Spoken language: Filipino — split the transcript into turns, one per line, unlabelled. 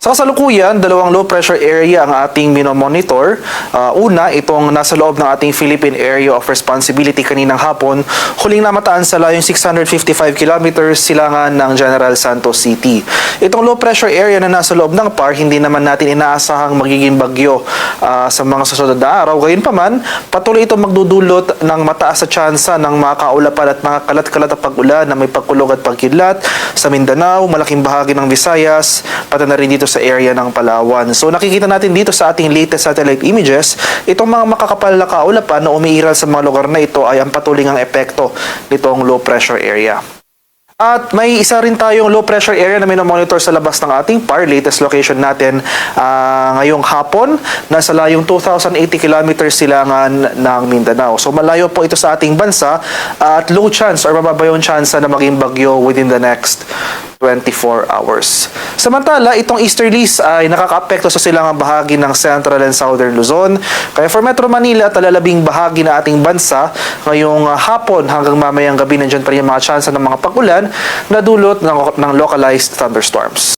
Sa kasalukuyan, dalawang low pressure area ang ating minomonitor. Una, itong nasa loob ng ating Philippine Area of Responsibility kaninang hapon, huling namataan sa layong 655 kilometers silangan ng General Santos City. Itong low pressure area na nasa loob ng PAR, hindi naman natin inaasahang magiging bagyo sa mga susunod na araw. Gayunpaman, patuloy itong magdudulot ng mataas sa tsansa ng mga kaulapan at mga kalat-kalat na pag-ulan na may pagkulog at pagkidlat sa Mindanao, malaking bahagi ng Visayas, pati na rin dito sa area ng Palawan. So nakikita natin dito sa ating latest satellite images, itong mga makakapal na kaulapan na umiiral sa mga lugar na ito ay ang patuloy ng epekto nitong low pressure area. At may isa rin tayong low pressure area na minomonitor sa labas ng ating PAR. Latest location natin ngayong hapon, nasa layong 2,080 kilometers silangan ng Mindanao. So malayo po ito sa ating bansa at low chance or mababa yung chance na maging bagyo within the next 24 hours. Samantala, itong easterlies ay nakakaapekto sa silangang bahagi ng Central and Southern Luzon. Kaya for Metro Manila at lalabing bahagi ng ating bansa, ngayong hapon hanggang mamayang gabi nandiyan pa rin yung mga chance ng mga pag-ulan na dulot ng localized thunderstorms.